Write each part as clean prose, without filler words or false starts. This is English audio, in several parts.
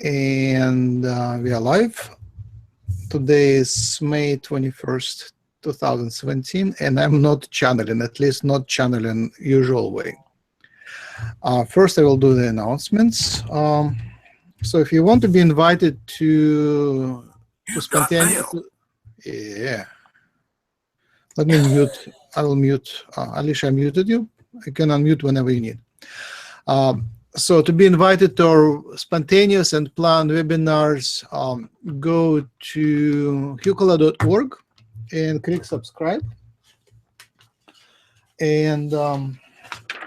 And we are live. Today is May 21st, 2017, and I'm not channeling, at least not channeling usual way. First, I will do the announcements. So if you want to be invited to spontaneous, yeah. Let me mute. I will mute. Alicia, I muted you. I can unmute whenever you need. So to be invited to our spontaneous and planned webinars, go to hucolo.org and click subscribe. And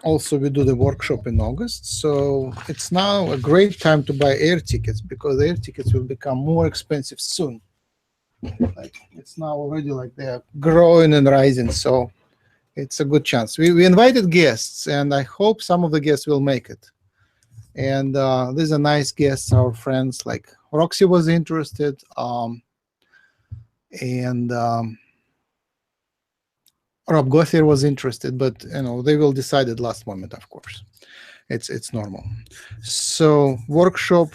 also we do the workshop in August. So it's now a great time to buy air tickets because air tickets will become more expensive soon. Like it's now already like they're growing and rising. So it's a good chance. We invited guests, and I hope some of the guests will make it. And these are nice guests, our friends, like Roxy was interested, and Rob Gothier was interested, but you know they will decide at last moment, of course. It's normal. So workshop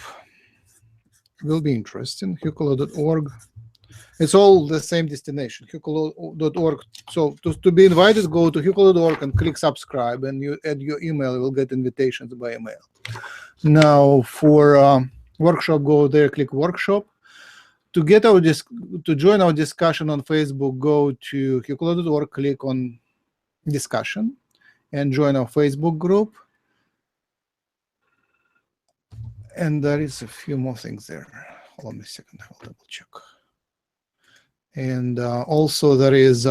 will be interesting. Hucolo.org. It's all the same destination, hucolo.org. So to be invited, go to hucolo.org and click subscribe, and you add your email, you will get invitations by email. Now for workshop, go there, click workshop. To get our to join our discussion on Facebook, go to hucolo.org, click on discussion, and join our Facebook group. And there is a few more things there. Hold on a second, I will double check. And also there is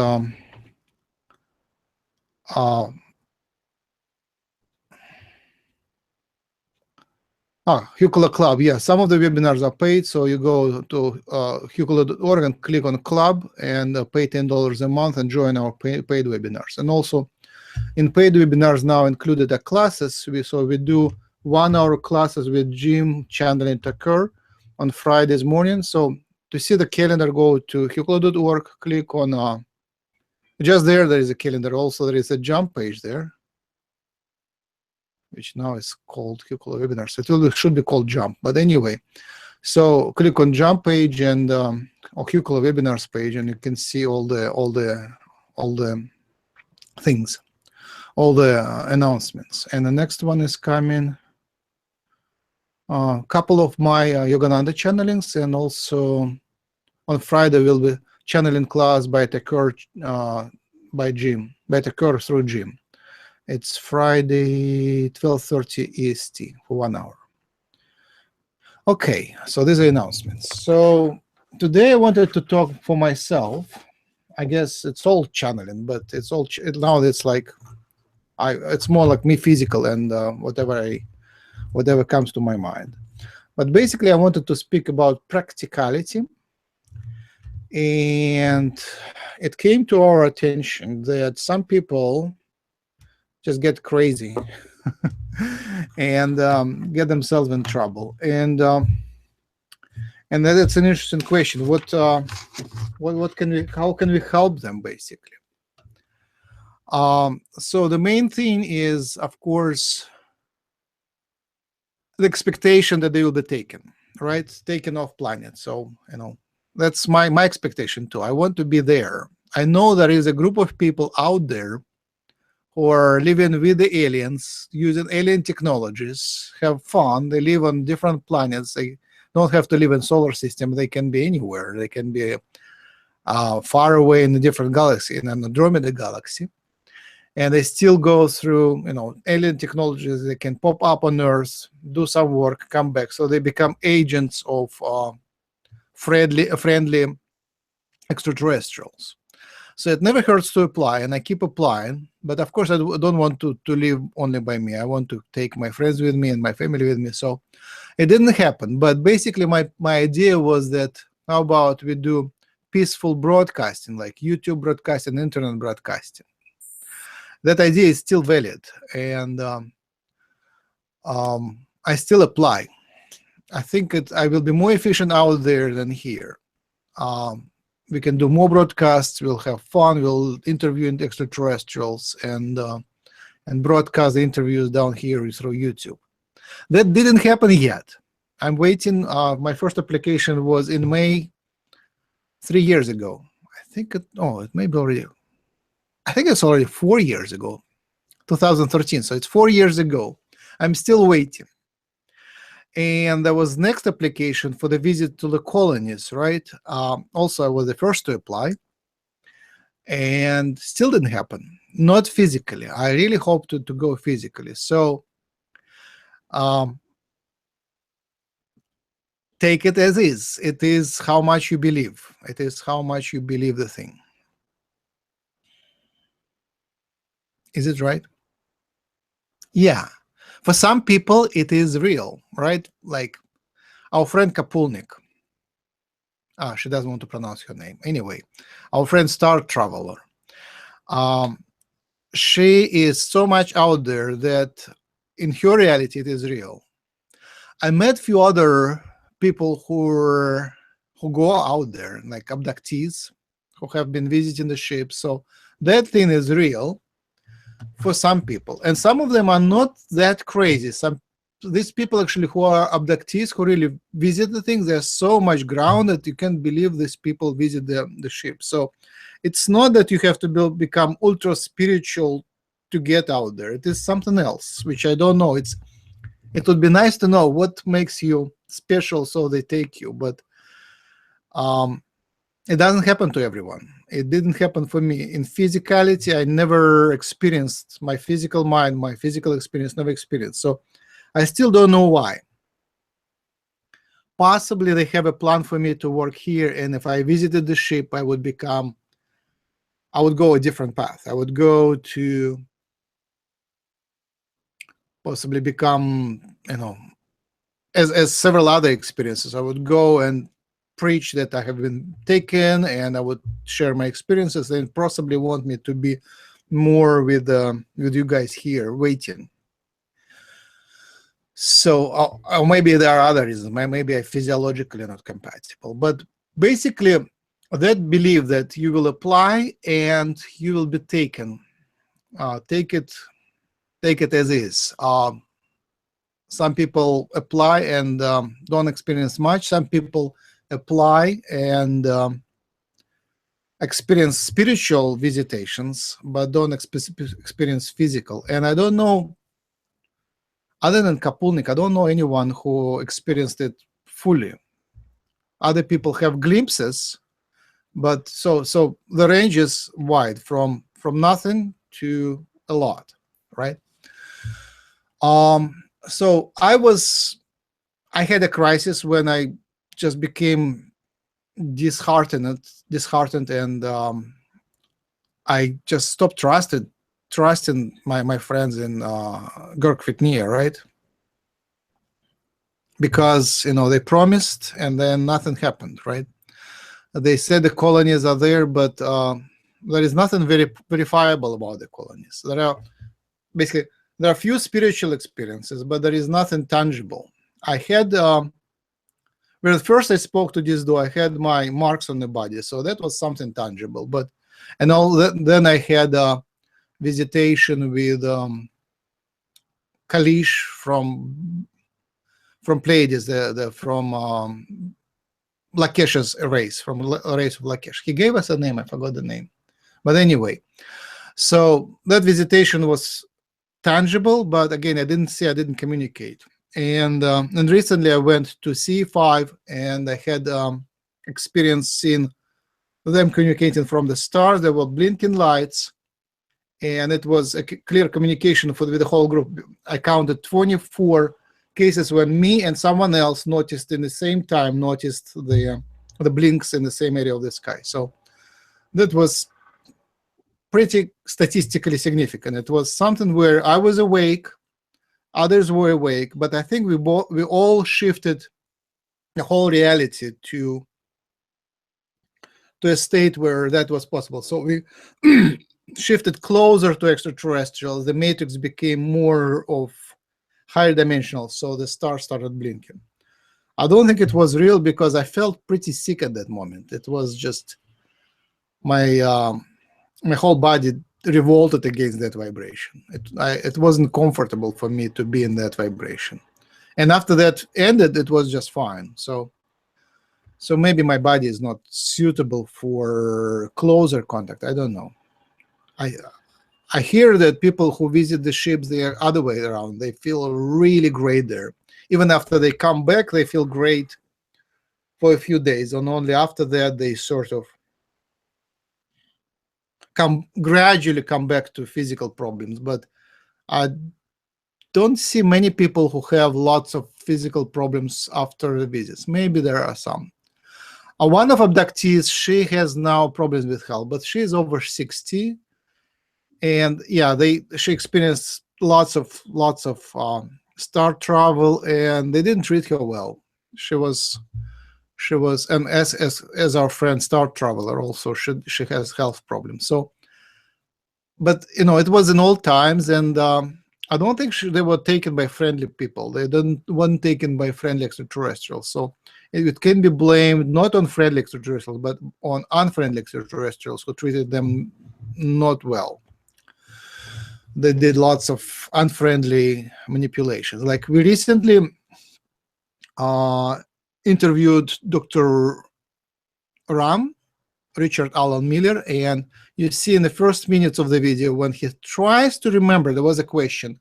Hucolo Club. Yeah, some of the webinars are paid, so you go to hucolo.org and click on Club and pay $10 a month and join our paid webinars. And also in paid webinars now included are classes. So we do 1-hour classes with Jim, Chandler, and Tucker on Fridays morning. So to see the calendar, go to hucolo.org, click on just there is a calendar. Also there is a jump page there, which now is called Hucolo Webinars. So it should be called Jump, but anyway. So click on Jump page and or Hucolo Webinars page, and you can see all the things, all the announcements. And the next one is coming. A couple of my Yogananda channelings, and also on Friday will be channeling class by Tucker by Jim, by Tucker through Jim. It's Friday 12:30 EST for 1 hour. Okay, so these are announcements. So today I wanted to talk for myself. I guess it's all channeling, but it's all now. It's like it's more like me physical and whatever comes to my mind. But basically, I wanted to speak about practicality, and it came to our attention that some people just get crazy and get themselves in trouble, and that's an interesting question. How can we help them, basically? So the main thing is, of course, the expectation that they will be taken off planet. So that's my expectation too. I want to be there. I know there is a group of people out there who are living with the aliens, using alien technologies, have fun. They live on different planets. They don't have to live in solar system. They can be anywhere. They can be far away in a different galaxy, in an Andromeda galaxy. And they still go through, alien technologies. They can pop up on Earth, do some work, come back. So they become agents of friendly extraterrestrials. So it never hurts to apply, and I keep applying. But of course, I don't want to live only by me. I want to take my friends with me and my family with me. So it didn't happen. But basically, my idea was that how about we do peaceful broadcasting, like YouTube broadcasting, internet broadcasting. That idea is still valid, and I still apply. I think I will be more efficient out there than here. We can do more broadcasts. We'll have fun. We'll interview extraterrestrials and broadcast the interviews down here through YouTube. That didn't happen yet. I'm waiting. My first application was in May 3 years ago. I think it may be already. I think it's already 4 years ago, 2013. So it's 4 years ago. I'm still waiting. And there was next application for the visit to the colonies, right? Also, I was the first to apply, and still didn't happen. Not physically. I really hoped to go physically. So take it as is. It is how much you believe. It is how much you believe the thing. Is it right? Yeah. For some people, it is real, right? Like our friend 𝗪𝗡𝗧𝗡𝗧𝗧𝗧. She doesn't want to pronounce her name. Anyway, our friend Star Traveler. She is so much out there that in her reality, it is real. I met few other people who go out there, like abductees, who have been visiting the ship. So that thing is real for some people, and some of them are not that crazy. These people actually who are abductees, who really visit the things, they're so much grounded you can't believe these people visit the ship. So it's not that you have to become ultra spiritual to get out there. It is something else, which I don't know. It would be nice to know what makes you special, so they take you. But it doesn't happen to everyone. It didn't happen for me. In physicality, I never experienced my physical mind, my physical experience, never experienced. So I still don't know why. Possibly they have a plan for me to work here, and if I visited the ship, I would go a different path. I would go to possibly become, as several other experiences. I would go and preach that I have been taken, and I would share my experiences, and possibly want me to be more with you guys here waiting. So or maybe there are other reasons. Maybe I physiologically not compatible. But basically, that belief that you will apply and you will be taken. Take it as is. Some people apply and don't experience much. Some people apply and experience spiritual visitations, but don't experience physical. And I don't know, other than 𝗪𝗡𝗧𝗡𝗧𝗧, I don't know anyone who experienced it fully. Other people have glimpses, but so the range is wide, from nothing to a lot, right? So I had a crisis when I just became disheartened, and I just stopped trusting my friends in Girk Fitneer, right? Because they promised and then nothing happened, right? They said the colonies are there, but there is nothing very verifiable about the colonies. There are a few spiritual experiences, but there is nothing tangible. I had when first I spoke to this dude, I had my marks on the body, so that was something tangible. But then I had a visitation with Kalish from Pleiadians, from Lakesh's race, from race of Lakesh. He gave us a name, I forgot the name. But anyway, so that visitation was tangible, but again, I didn't communicate. And recently I went to C5, and I had experience seeing them communicating from the stars. There were blinking lights, and it was a clear communication with the whole group. I counted 24 cases when me and someone else noticed in the same time, noticed the blinks in the same area of the sky. So that was pretty statistically significant. It was something where I was awake, others were awake, but I think we all shifted the whole reality to a state where that was possible. So we shifted closer to extraterrestrials. The matrix became more of higher dimensional, so the stars started blinking. I don't think it was real because I felt pretty sick at that moment. It was just my whole body revolted against that vibration. It wasn't comfortable for me to be in that vibration. And after that ended, it was just fine. So maybe my body is not suitable for closer contact. I don't know. I hear that people who visit the ships, they are other way around. They feel really great there. Even after they come back, they feel great for a few days, and only after that they sort of gradually come back to physical problems. But I don't see many people who have lots of physical problems after the visits. Maybe there are some. One of abductees, she has now problems with health, but she is over 60. And yeah, she experienced lots of star travel, and they didn't treat her well. She was, and as our friend Star Traveler also, she has health problems. So, but it was in old times, and I don't think they were taken by friendly people. They weren't taken by friendly extraterrestrials. So it can be blamed not on friendly extraterrestrials, but on unfriendly extraterrestrials who treated them not well. They did lots of unfriendly manipulations. Like we recently interviewed Dr. Richard Alan Miller, and you see in the first minutes of the video when he tries to remember, there was a question: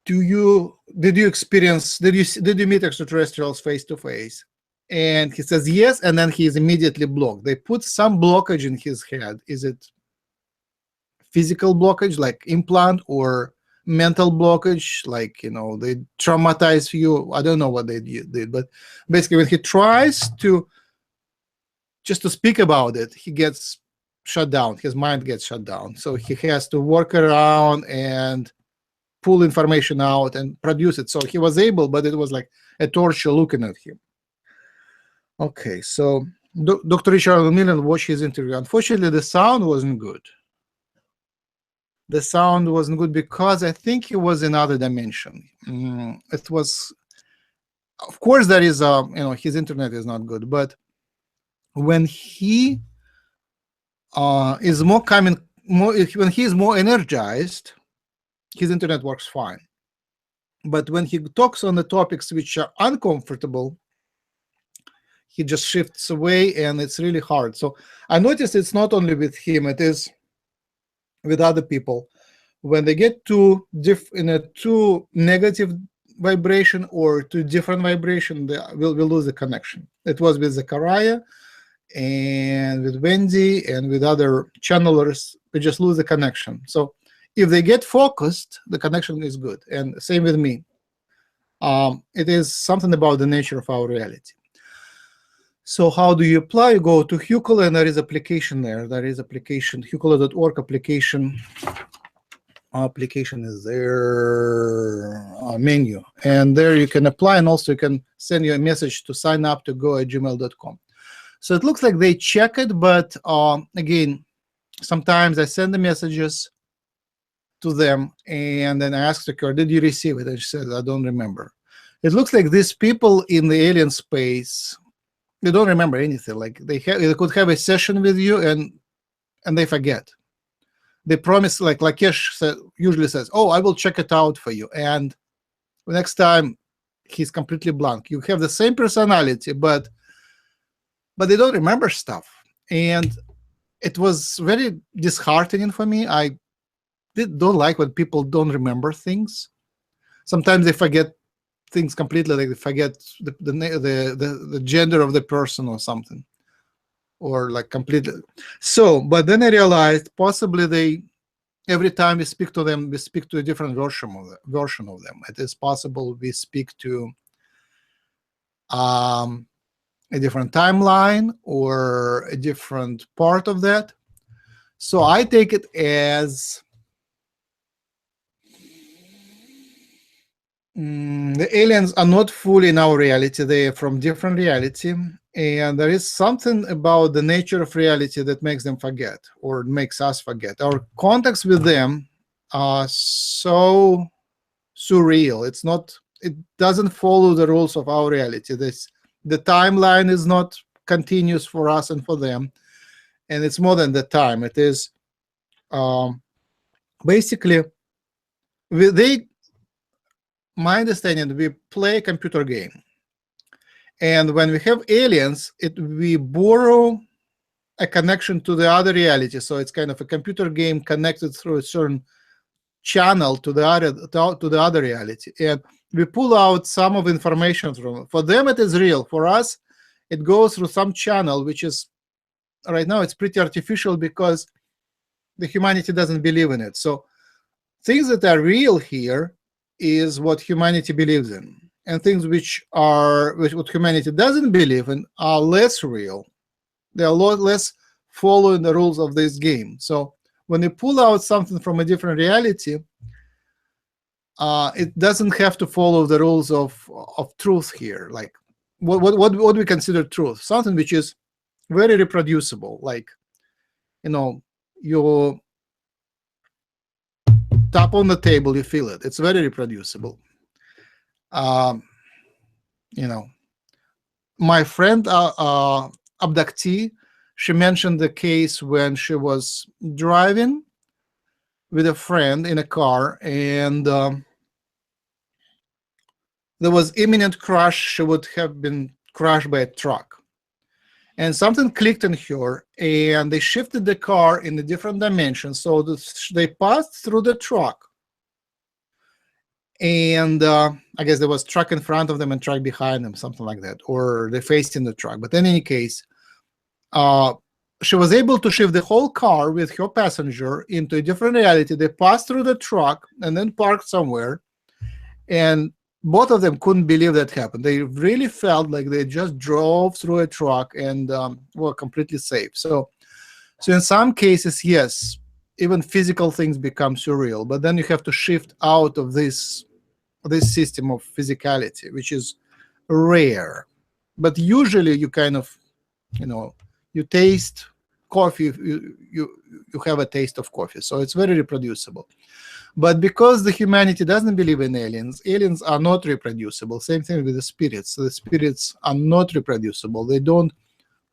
did you meet extraterrestrials face to face? And he says yes, and then he is immediately blocked. They put some blockage in his head. Is it physical blockage like implant, or mental blockage like they traumatize you? I don't know what they did, but basically when he tries to speak about it, he gets shut down. His mind gets shut down, so he has to work around and pull information out and produce it. So he was able, but it was like a torture looking at him. Okay, so Dr. Richard Miller watched his interview. Unfortunately, the sound wasn't good. The sound wasn't good because I think he was in another dimension. It was, of course, there is his internet is not good, but when he is when he is more energized, his internet works fine. But when he talks on the topics which are uncomfortable, he just shifts away, and it's really hard. So I noticed it's not only with him, it is with other people. When they get in a too negative vibration or too different vibration, they will lose the connection. It was with Zachariah and with Wendy and with other channelers. We just lose the connection. So if they get focused, the connection is good. And same with me. It is something about the nature of our reality. So how do you apply? You go to Hucolo, and there is application there. There is application, hucolo.org application. Application is their menu. And there you can apply, and also you can send you a message to sign up to go@gmail.com. So it looks like they check it, but again, sometimes I send the messages to them, and then I ask the girl, did you receive it? And she says, I don't remember. It looks like these people in the alien space, they don't remember anything. Like they could have a session with you, and they forget. They promise, like Lakesh usually says, oh, I will check it out for you. And the next time, he's completely blank. You have the same personality, but they don't remember stuff. And it was very disheartening for me. I don't like when people don't remember things. Sometimes they forget things completely, like they forget the gender of the person or something, or like completely. So, but then I realized possibly every time we speak to them, we speak to a different version of them. It is possible we speak to a different timeline or a different part of that. So I take it as the aliens are not fully in our reality. They are from different reality, and there is something about the nature of reality that makes them forget, or makes us forget. Our contacts with them are so surreal. It doesn't follow the rules of our reality. The timeline is not continuous for us and for them, and it's more than the time. It is basically they my understanding, we play a computer game. And when we have aliens, we borrow a connection to the other reality. So it's kind of a computer game connected through a certain channel to the other reality. And we pull out some of information from it. For them, it is real. For us, it goes through some channel, which is, right now, it's pretty artificial because the humanity doesn't believe in it. So things that are real here is what humanity believes in. And things which what humanity doesn't believe in are less real. They are a lot less following the rules of this game. So when you pull out something from a different reality, it doesn't have to follow the rules of truth here. Like what we consider truth, something which is very reproducible. Like, you tap on the table, you feel it. It's very reproducible. My friend abductee, she mentioned the case when she was driving with a friend in a car, and there was imminent crash. She would have been crushed by a truck. And something clicked in her, and they shifted the car in a different dimension. So they passed through the truck. And I guess there was truck in front of them and truck behind them, something like that. Or they faced in the truck. But in any case, she was able to shift the whole car with her passenger into a different reality. They passed through the truck and then parked somewhere. And both of them couldn't believe that happened. They really felt like they just drove through a truck and were completely safe. So in some cases, yes, even physical things become surreal. But then you have to shift out of this system of physicality, which is rare. But usually, you kind of, you taste coffee. You have a taste of coffee. So it's very reproducible. But because the humanity doesn't believe in aliens, aliens are not reproducible. Same thing with the spirits. The spirits are not reproducible. They don't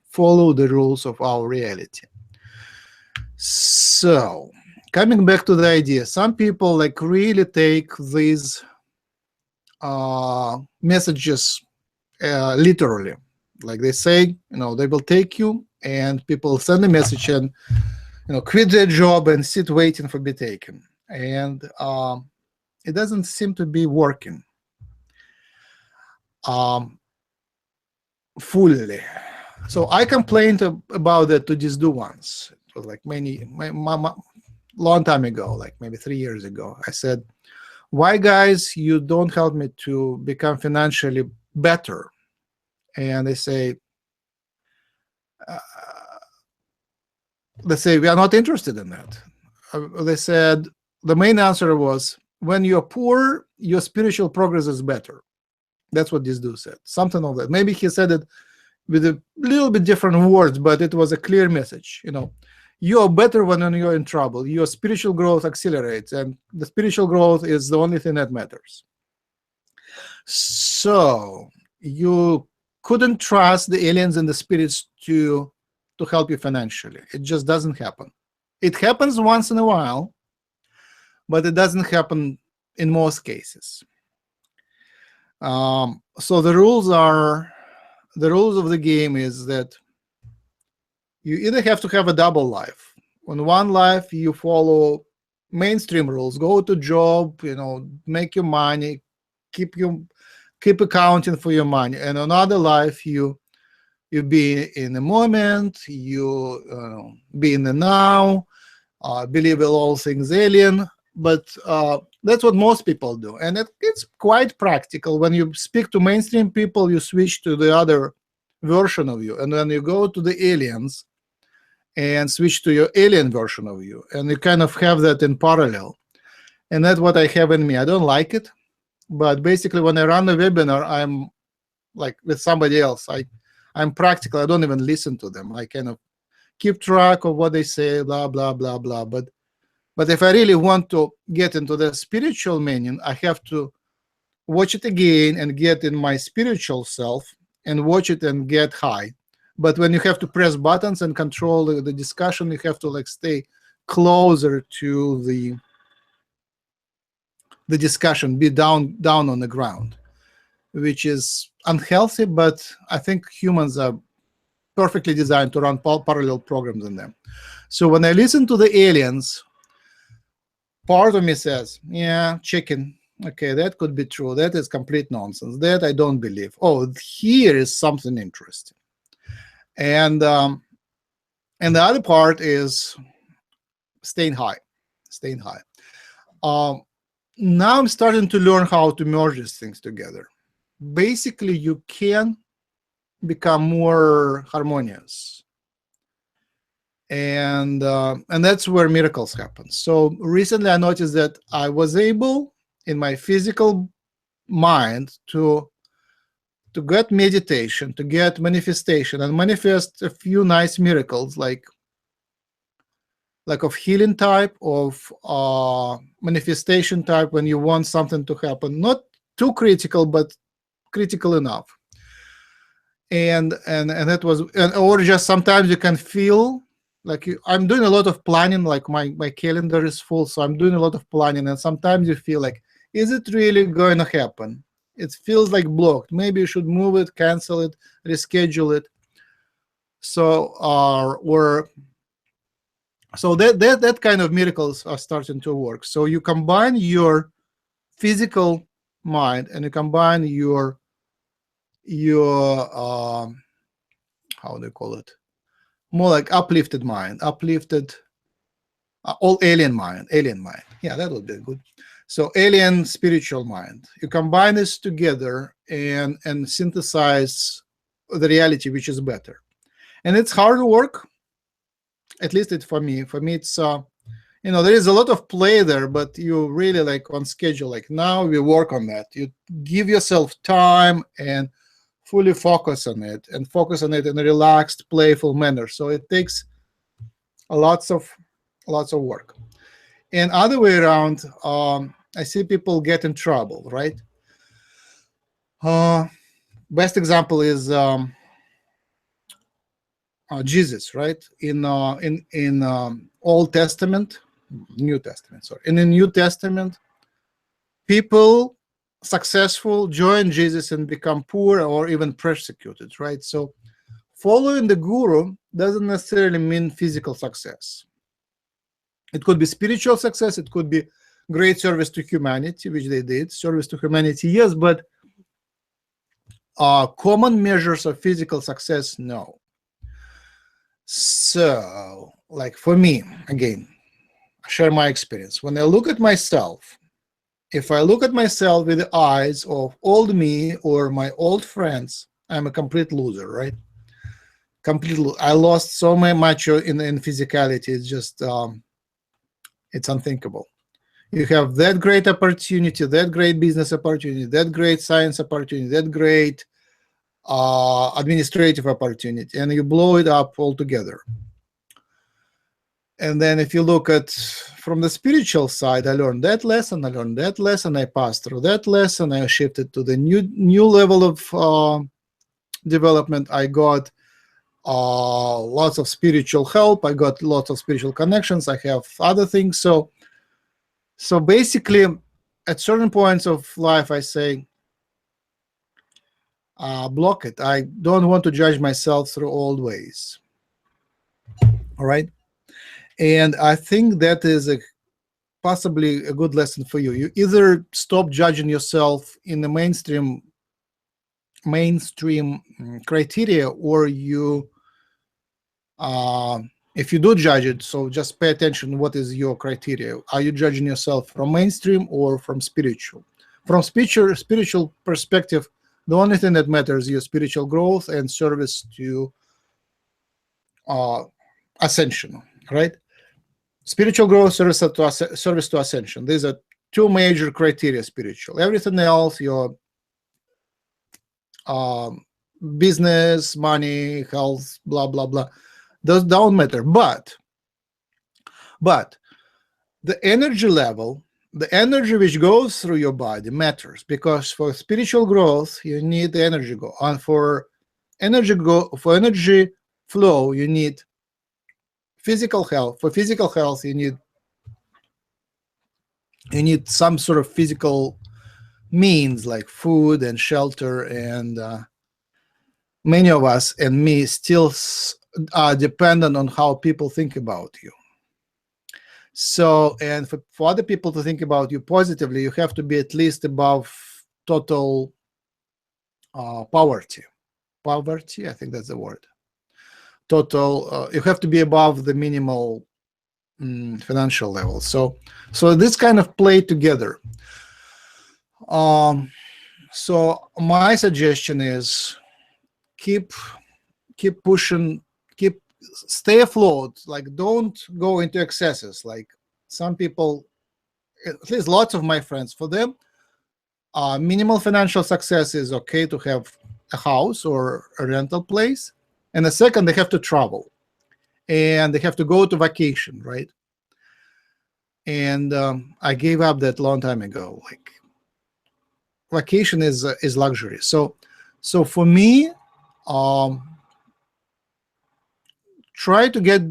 follow the rules of our reality. So, coming back to the idea, some people really take these messages literally. Like they say, they will take you, and people send a message and quit their job and sit waiting for be taken. And it doesn't seem to be working fully. So I complained about that to these ones. It was like long time ago, like maybe 3 years ago. I said, why, guys, you don't help me to become financially better? And they say, we are not interested in that. They said, the main answer was, when you're poor, your spiritual progress is better. That's what this dude said. Something like that. Maybe he said it with a little bit different words, but it was a clear message. You are better when you're in trouble. Your spiritual growth accelerates, and the spiritual growth is the only thing that matters. So you couldn't trust the aliens and the spirits to help you financially. It just doesn't happen. It happens once in a while, but it doesn't happen in most cases. So the rules of the game is that you either have to have a double life. On one life, you follow mainstream rules, go to job, make your money, keep accounting for your money. And another life, you be in the moment, you be in the now, believe in all things alien. But that's what most people do. And it's quite practical. When you speak to mainstream people, you switch to the other version of you. And when you go to the aliens and switch to your alien version of you, and you kind of have that in parallel. And that's what I have in me. I don't like it. But basically, when I run a webinar, I'm like with somebody else. I'm practical. I don't even listen to them. I kind of keep track of what they say, blah, blah, blah, blah. But if I really want to get into the spiritual meaning, I have to watch it again and get in my spiritual self and watch it and get high. But when you have to press buttons and control the discussion, you have to stay closer to the the discussion be down on the ground, which is unhealthy, but I think humans are perfectly designed to run parallel programs in them. So when I listen to the aliens, part of me says, yeah, chicken. Okay, that could be true. That is complete nonsense. That I don't believe. Oh, here is something interesting. And the other part is staying high. Now I'm starting to learn how to merge these things together. Basically, you can become more harmonious, and that's where miracles happen. So recently I noticed that I was able in my physical mind to get meditation, to get manifestation, and manifest a few nice miracles, like of healing type, of manifestation type, when you want something to happen, not too critical, but critical enough. And that was, or just sometimes you can feel like I'm doing a lot of planning, like my calendar is full, so I'm doing a lot of planning, and sometimes you feel like, is it really going to happen? It feels like blocked. Maybe you should move it, cancel it, reschedule it. So so that kind of miracles are starting to work. So you combine your physical mind and you combine your how do you call it? More like uplifted mind, all alien mind. Yeah, that would be good. So alien spiritual mind. You combine this together and synthesize the reality, which is better. And it's hard work, at least for me. For me, it's there is a lot of play there, but you really like on schedule. Like now we work on that. You give yourself time and fully focus on it, and focus on it in a relaxed, playful manner. So it takes lots of work. And other way around, I see people get in trouble, right? Best example is Jesus, right? In Old Testament, New Testament, sorry. In the New Testament, people successful join Jesus and become poor or even persecuted, right? So following the guru doesn't necessarily mean physical success. It could be spiritual success. It could be great service to humanity, which they did. Service to humanity, yes, but common measures of physical success, no. So, like for me, again, I share my experience. When I look at myself, if I look at myself with the eyes of old me or my old friends, I'm a complete loser, right? I lost so much in physicality. It's just, it's unthinkable. You have that great opportunity, that great business opportunity, that great science opportunity, that great administrative opportunity, and you blow it up altogether. And then if you look at from the spiritual side, I learned that lesson, I passed through that lesson, I shifted to the new level of development. I got lots of spiritual help, I got lots of spiritual connections, I have other things. So basically, at certain points of life, I say, block it. I don't want to judge myself through old ways. All right. And I think that is possibly a good lesson for you. You either stop judging yourself in the mainstream criteria, or you, if you do judge it, so just pay attention. What is your criteria? Are you judging yourself from mainstream or from spiritual? From spiritual perspective, the only thing that matters is your spiritual growth and service to ascension, right? Spiritual growth, service to ascension. These are two major criteria, spiritual. Everything else, your business, money, health, blah, blah, blah, those don't matter. But the energy level, the energy which goes through your body matters, because for spiritual growth, you need the energy go on. For energy flow, you need physical health. For physical health, you need You need some sort of physical means like food and shelter, and many of us, and me, still are dependent on how people think about you. So, and for other people to think about you positively, you have to be at least above total poverty. Poverty, I think that's the word. Total, you have to be above the minimal financial level. So this kind of play together. So my suggestion is keep pushing, stay afloat. Like, don't go into excesses. Like some people, at least lots of my friends, for them, minimal financial success is okay to have a house or a rental place, and the second, they have to travel and they have to go to vacation, right? And I gave up that long time ago. Like, vacation is luxury. So for me, try to get,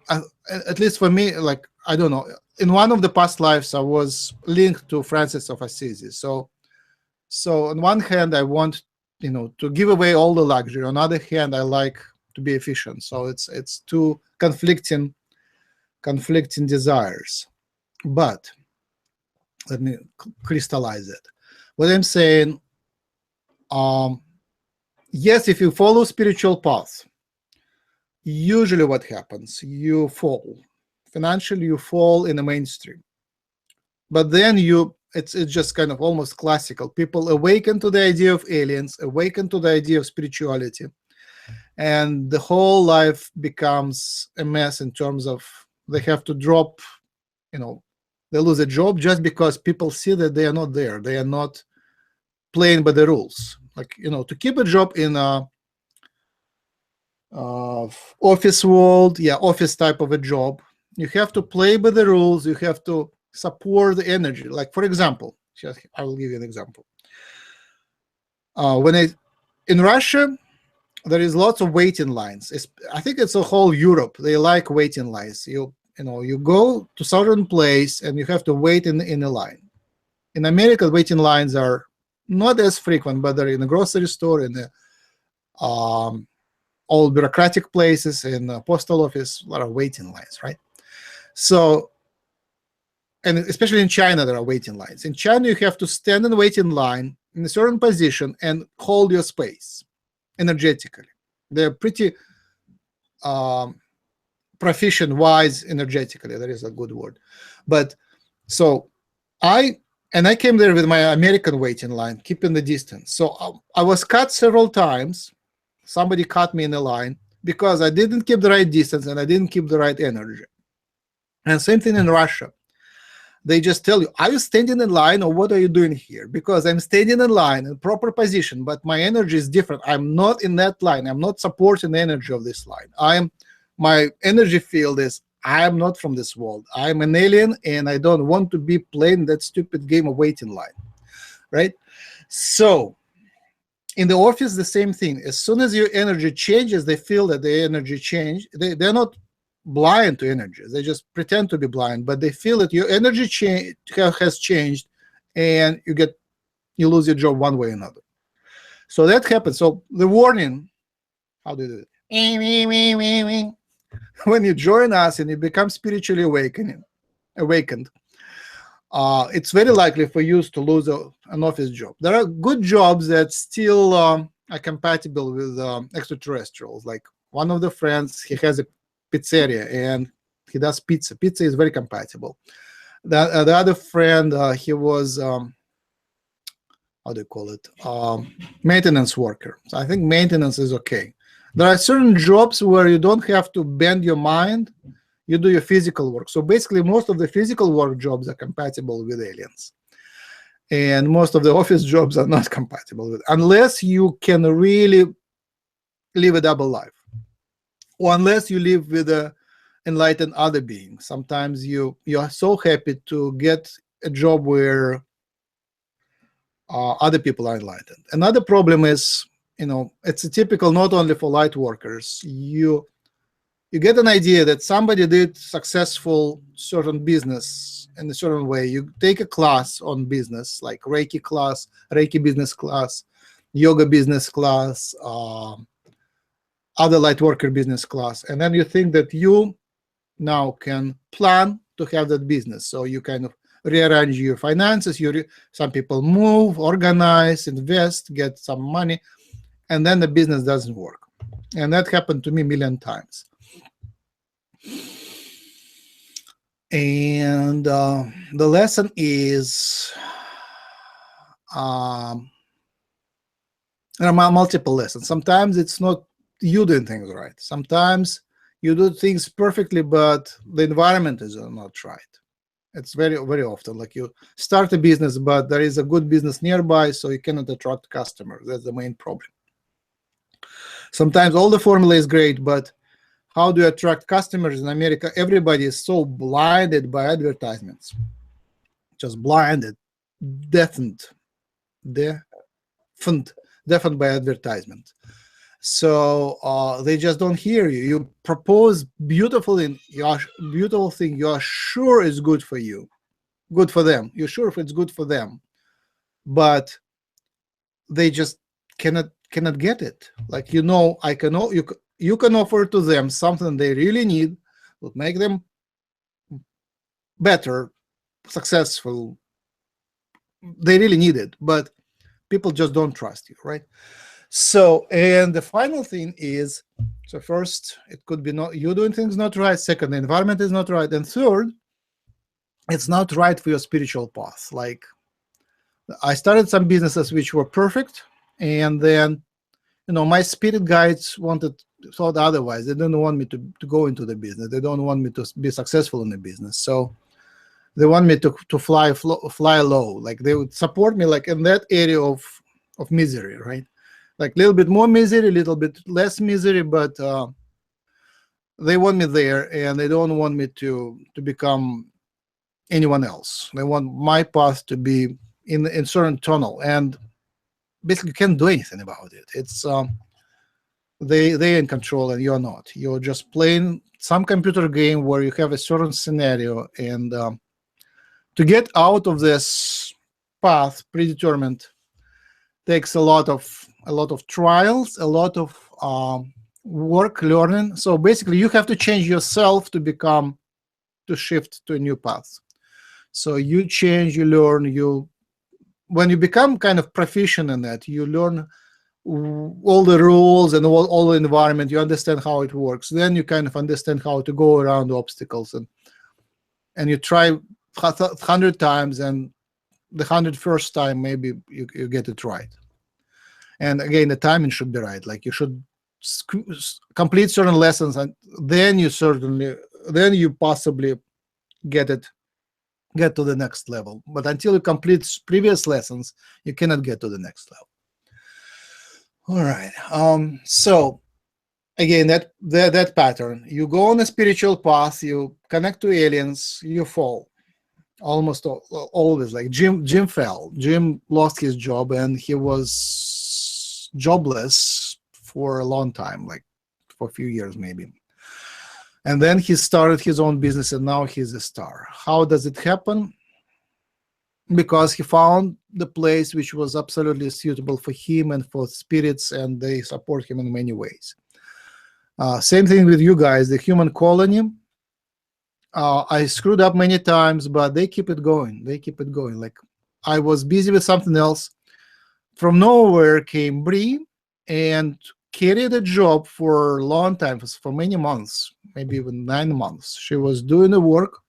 at least for me, like, I don't know, in one of the past lives I was linked to Francis of Assisi. So on one hand, I want, to give away all the luxury. On the other hand, I like to be efficient. So it's two conflicting desires. But let me crystallize it. What I'm saying, yes, if you follow spiritual path, usually what happens, you fall. Financially, you fall in the mainstream. But then it's just kind of almost classical. People awaken to the idea of aliens, awaken to the idea of spirituality, and the whole life becomes a mess in terms of they have to drop, they lose a job just because people see that they are not there. They are not playing by the rules. Like, to keep a job in a office world, office type of a job, you have to play by the rules. You have to support the energy. Like, for example, I will give you an example. In Russia, there is lots of waiting lines. I think it's a whole Europe. They like waiting lines. You go to certain place and you have to wait in a line. In America, waiting lines are not as frequent, but they're in the grocery store, in the all bureaucratic places, in the postal office, a lot of waiting lines, right? So, and especially in China, there are waiting lines. In China, you have to stand in the waiting line in a certain position and hold your space energetically. They're pretty proficient, wise energetically. That is a good word. But so I came there with my American waiting line, keeping the distance. So I was cut several times. Somebody cut me in the line because I didn't keep the right distance and I didn't keep the right energy. And same thing in Russia. They just tell you, are you standing in line or what are you doing here? Because I'm standing in line in proper position, but my energy is different. I'm not in that line. I'm not supporting the energy of this line. My energy field is, I am not from this world. I'm an alien and I don't want to be playing that stupid game of waiting line, right? So in the office, the same thing. As soon as your energy changes, they feel that the energy changed. They're not blind to energy. They just pretend to be blind, but they feel that your energy has changed and you lose your job one way or another. So that happens. So the warning, how do you do it? When you join us and you become spiritually awakened, it's very likely for you to lose an office job. There are good jobs that still are compatible with extraterrestrials. Like one of the friends, he has a pizzeria and he does pizza. Pizza is very compatible. The other friend, he was how do you call it? Maintenance worker. So I think maintenance is okay. There are certain jobs where you don't have to bend your mind. You do your physical work. So basically, most of the physical work jobs are compatible with aliens. And most of the office jobs are not compatible with, unless you can really live a double life. Or unless you live with an enlightened other being. Sometimes you are so happy to get a job where other people are enlightened. Another problem is, it's a typical not only for light workers. you get an idea that somebody did successful certain business in a certain way. You take a class on business, like Reiki class, Reiki business class, yoga business class, other light worker business class, and then you think that you now can plan to have that business. So you kind of rearrange your finances. Some people move, organize, invest, get some money, and then the business doesn't work. And that happened to me a million times. And the lesson is there are multiple lessons. Sometimes it's not you doing things right. Sometimes you do things perfectly, but the environment is not right. It's very, very often like you start a business, but there is a good business nearby, so you cannot attract customers. That's the main problem. Sometimes all the formula is great, but how do you attract customers in America? Everybody is so blinded by advertisements, just blinded, deafened by advertisement. So they just don't hear you. You propose beautiful thing you are sure is good for you, good for them. You're sure if it's good for them, but they just cannot get it. Like, you can offer to them something they really need, would make them better, successful. They really need it, but people just don't trust you, right? So, and the final thing is, so first, it could be not you doing things not right. Second, the environment is not right. And third, it's not right for your spiritual path. Like, I started some businesses which were perfect, and then, my spirit guides thought otherwise. They didn't want me to go into the business. They don't want me to be successful in the business. So they want me to fly low. Like, they would support me like in that area of misery, right? Like a little bit more misery, a little bit less misery, but they want me there, and they don't want me to become anyone else. They want my path to be in certain tunnel, and basically can't do anything about it. It's they're in control and you're not. You're just playing some computer game where you have a certain scenario, and to get out of this path predetermined takes a lot of trials, a lot of work, learning. So basically you have to change yourself to shift to a new path. So you change, you learn, when you become kind of proficient in that, you learn all the rules and all the environment, you understand how it works. Then you kind of understand how to go around the obstacles, and you try 100 times, and the 101st time maybe you get it right. And again, the timing should be right. Like, you should complete certain lessons, and then you possibly get to the next level. But until you complete previous lessons, you cannot get to the next level. All right. So again, that pattern. You go on a spiritual path, you connect to aliens, you fall. Almost always. Like Jim fell. Jim lost his job, and he was jobless for a long time, like for a few years maybe. And then he started his own business, and now he's a star. How does it happen? Because he found the place which was absolutely suitable for him and for spirits, and they support him in many ways. Same thing with you guys, the human colony. I screwed up many times, but they keep it going. They keep it going. Like, I was busy with something else. From nowhere came Bree and carried a job for a long time, for many months, maybe even 9 months. She was doing the work.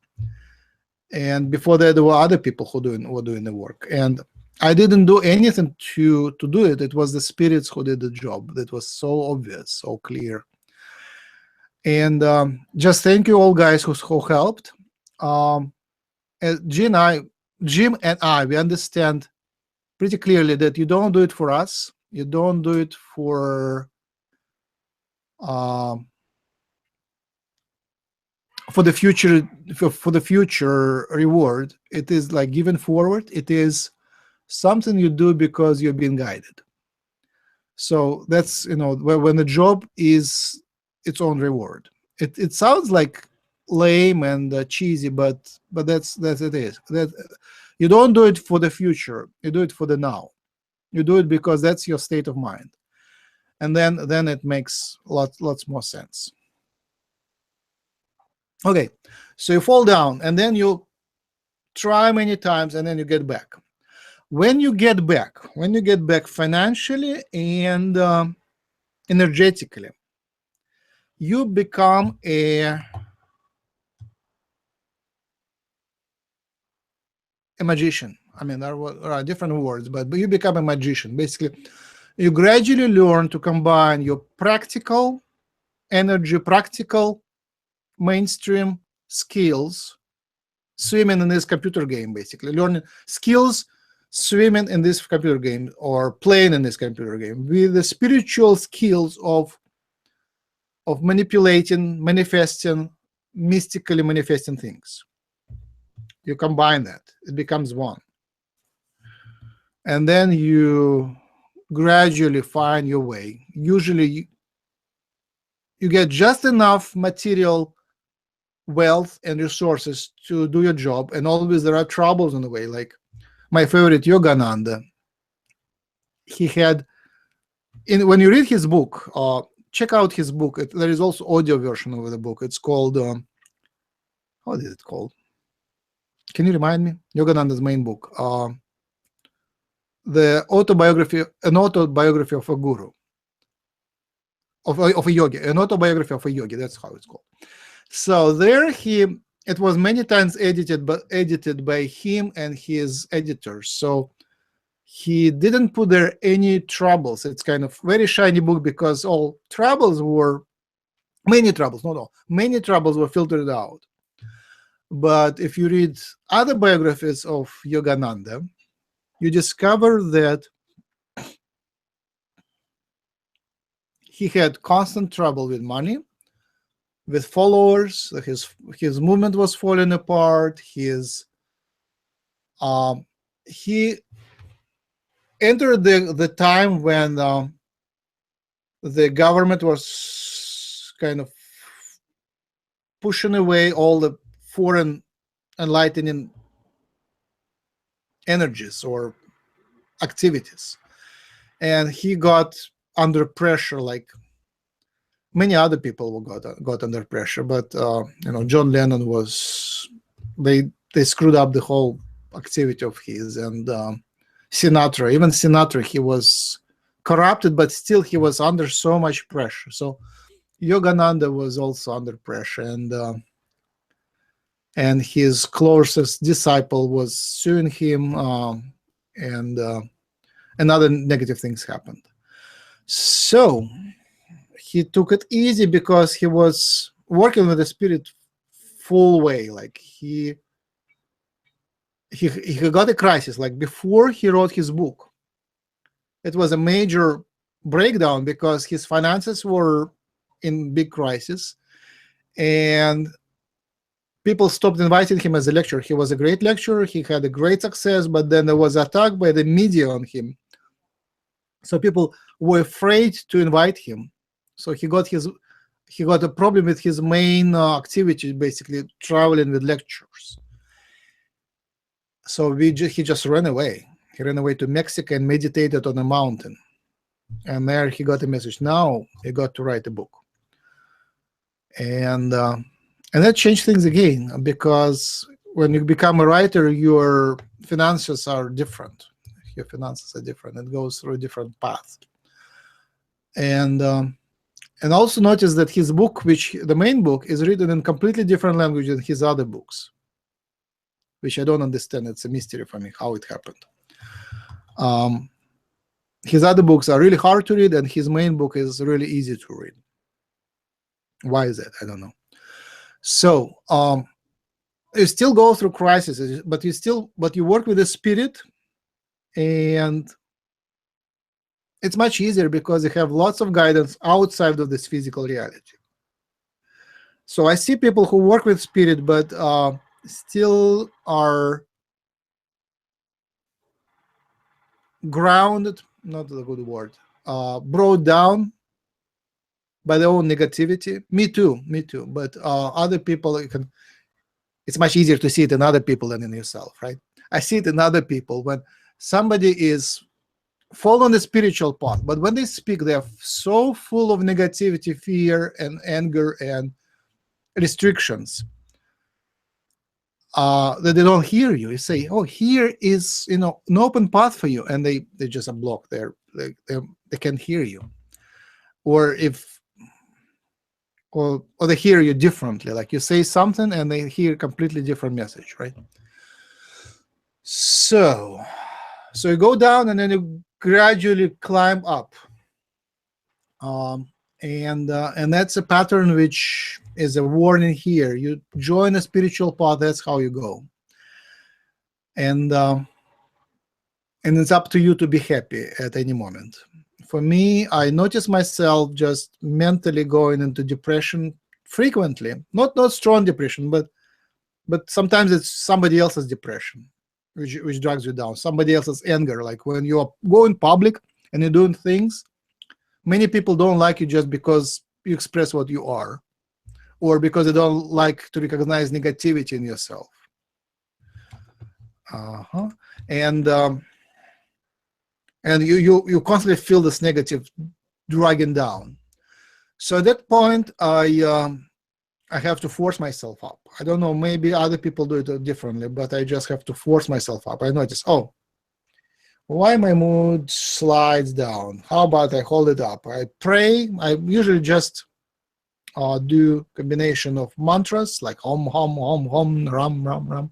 And before that, there were other people who were doing the work. And I didn't do anything to do it. It was the spirits who did the job. That was so obvious, so clear. And just thank you all guys who helped. Jim and I, we understand pretty clearly that you don't do it for us. You don't do it for the future reward. It is like given forward. It is something you do because you're being guided. So that's, when the job is its own reward. It sounds like lame and cheesy, but that's it is. That you don't do it for the future. You do it for the now. You do it because that's your state of mind, and then it makes lots more sense. Okay, so you fall down, and then you try many times, and then you get back. When you get back financially and energetically, you become a magician. I mean, there are different words, but you become a magician. Basically, you gradually learn to combine your practical energy, practical mainstream skills, swimming in this computer game, basically learning skills swimming in this computer game or playing in this computer game with the spiritual skills of manipulating, manifesting, mystically manifesting things. You combine that, it becomes one. And then you gradually find your way. Usually you get just enough material wealth and resources to do your job, and always there are troubles on the way. Like my favorite Yogananda, he had, when you read his book, check out his book. There is also audio version of the book. It's called, what is it called? Can you remind me? Yogananda's main book. The autobiography, an autobiography of a guru, of a yogi, an autobiography of a yogi. That's how it's called. So there it was many times edited by him and his editors. So he didn't put there any troubles. It's kind of very shiny book because all troubles were, many troubles, not all, many troubles were filtered out. But if you read other biographies of Yogananda, you discover that he had constant trouble with money, with followers. His movement was falling apart. He entered the time when the government was kind of pushing away all the foreign enlightening energies or activities, and he got under pressure, like many other people got under pressure. But John Lennon was, they screwed up the whole activity of his, and Sinatra, even Sinatra, he was corrupted, but still he was under so much pressure. So Yogananda was also under pressure, and his closest disciple was suing him, and other negative things happened. So he took it easy because he was working with the spirit full way. Like he got a crisis. Like before he wrote his book, it was a major breakdown because his finances were in big crisis, and people stopped inviting him as a lecturer. He was a great lecturer. He had a great success, but then there was an attack by the media on him. So people were afraid to invite him. So he got a problem with his main activity, basically traveling with lectures. So he just ran away. He ran away to Mexico and meditated on a mountain. And there he got a message. Now he got to write a book. And that changed things again, because when you become a writer, your finances are different. Your finances are different. It goes through a different path. And also notice that his book, the main book, is written in completely different language than his other books, which I don't understand. It's a mystery for me how it happened. His other books are really hard to read, and his main book is really easy to read. Why is that? I don't know. So you still go through crises, but you work with the spirit, and it's much easier because you have lots of guidance outside of this physical reality. So I see people who work with spirit, but still are grounded, not a good word, brought down by their own negativity. Me too. But other people, it's much easier to see it in other people than in yourself, right? I see it in other people when somebody is fall on the spiritual path, but when they speak, they're so full of negativity, fear, and anger, and restrictions that they don't hear you. You say, "Oh, here is an open path for you," and they just block there. They can't hear you, or they hear you differently. Like you say something, and they hear a completely different message, right? So you go down, and then you gradually climb up, and that's a pattern which is a warning here. You join a spiritual path, that's how you go, and it's up to you to be happy at any moment. For me, I notice myself just mentally going into depression frequently. Not strong depression, but sometimes it's somebody else's depression which drags you down, somebody else's anger. Like when you are going public and you're doing things, many people don't like you just because you express what you are, or because they don't like to recognize negativity in yourself. And you constantly feel this negative dragging down. So at that point, I have to force myself up. I don't know, maybe other people do it differently, but I just have to force myself up. I notice, oh, why my mood slides down? How about I hold it up? I pray. I usually just do combination of mantras like Om, Hum, Hum, Hum, Ram, Ram, Ram.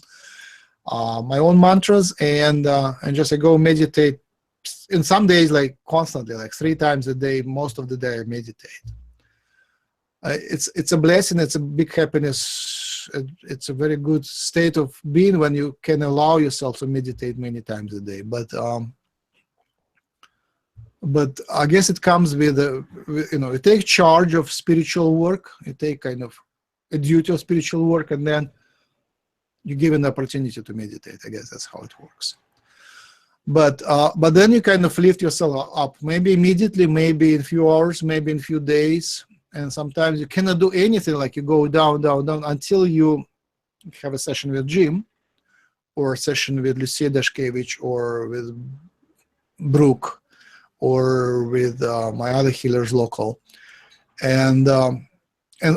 My own mantras, and just I go meditate. In some days, like constantly, like 3 times a day, most of the day I meditate. It's a blessing. It's a big happiness. It's a very good state of being when you can allow yourself to meditate many times a day. But I guess it comes with you take charge of spiritual work. You take kind of a duty of spiritual work, and then you give an opportunity to meditate. I guess that's how it works. But then you kind of lift yourself up, maybe immediately, maybe in a few hours, maybe in a few days. And sometimes you cannot do anything, like you go down, down, down until you have a session with Jim, or a session with 𝗖𝗢𝗡𝗧𝗡𝗡𝗧, or with Brooke, or with my other healers local, and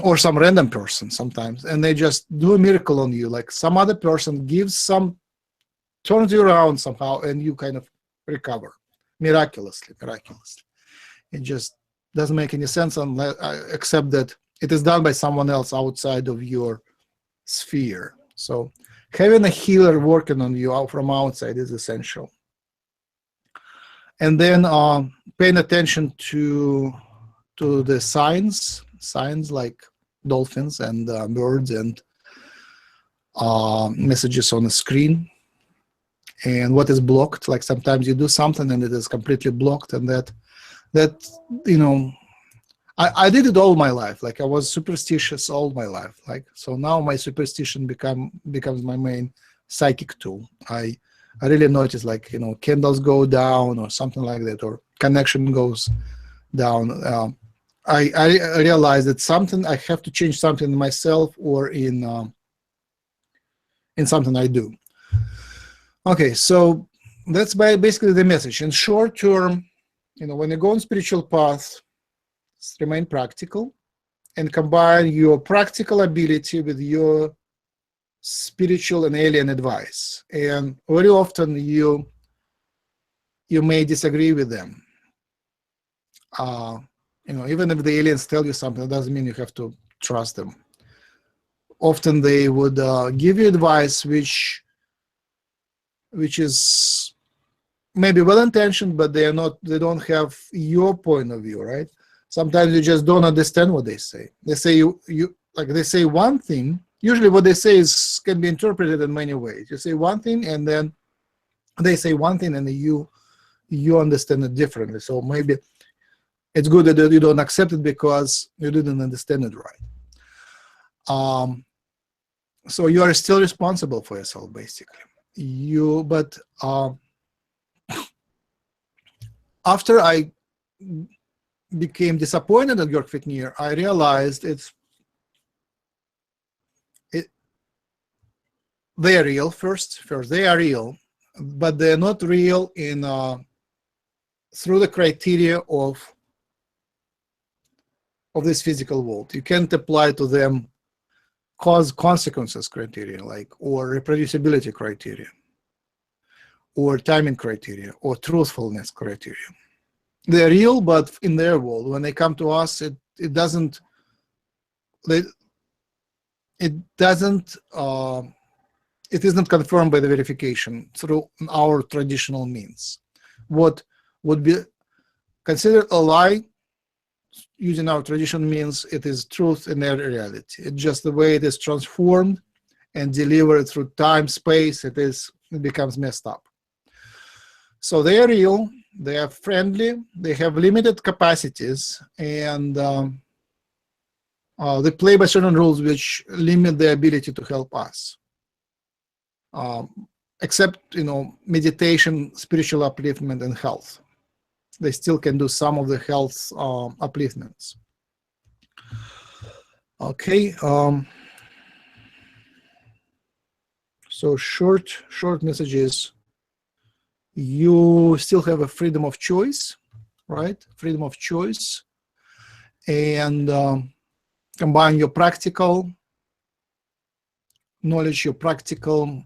or some random person sometimes, and they just do a miracle on you. Like some other person turns you around somehow, and you kind of recover miraculously. It just doesn't make any sense unless, except that it is done by someone else outside of your sphere. So having a healer working on you from outside is essential. And then paying attention to the signs like dolphins and birds, and messages on the screen, and what is blocked. Like sometimes you do something and it is completely blocked, and that I did it all my life. Like I was superstitious all my life. Like, so now my superstition becomes my main psychic tool. I really notice, like, candles go down or something like that, or connection goes down. I realize that something, I have to change something in myself, or in something I do. Okay, so that's basically the message. In short term, when you go on spiritual path, remain practical and combine your practical ability with your spiritual and alien advice. And very often you may disagree with them. Even if the aliens tell you something, it doesn't mean you have to trust them. Often they would give you advice which is maybe well-intentioned, but they don't have your point of view, right? Sometimes you just don't understand what they say. They say they say one thing. Usually what they say can be interpreted in many ways. You say one thing, and then they say one thing, and you understand it differently. So maybe it's good that you don't accept it because you didn't understand it right. So you are still responsible for yourself, basically. After I became disappointed at Girk Fitneer, I realized they are real first. They are real, but they're not real in through the criteria of this physical world. You can't apply to them cause-consequences criteria, like, or reproducibility criteria, or timing criteria, or truthfulness criteria. They're real, but in their world. When they come to us, it doesn't it isn't confirmed by the verification through our traditional means. What would be considered a lie using our traditional means, it is truth in their reality. It's just the way it is transformed and delivered through time, space, it becomes messed up. So they are real, they are friendly, they have limited capacities, and they play by certain rules which limit their ability to help us. Except, meditation, spiritual upliftment, and health. They still can do some of the health upliftments. Okay. So short messages. You still have a freedom of choice, right? Freedom of choice, and combine your practical knowledge, your practical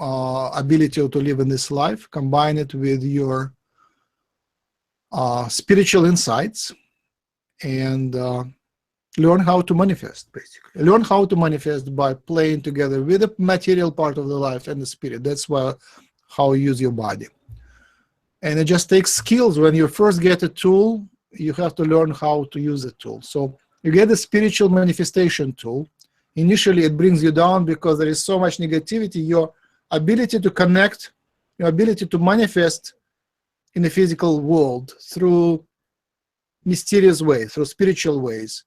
ability to live in this life, combine it with your spiritual insights, and learn how to manifest, basically. Learn how to manifest by playing together with the material part of the life and the spirit. That's how you use your body. And it just takes skills. When you first get a tool, you have to learn how to use the tool. So you get a spiritual manifestation tool. Initially, it brings you down because there is so much negativity. Your ability to connect, your ability to manifest in the physical world through mysterious ways, through spiritual ways,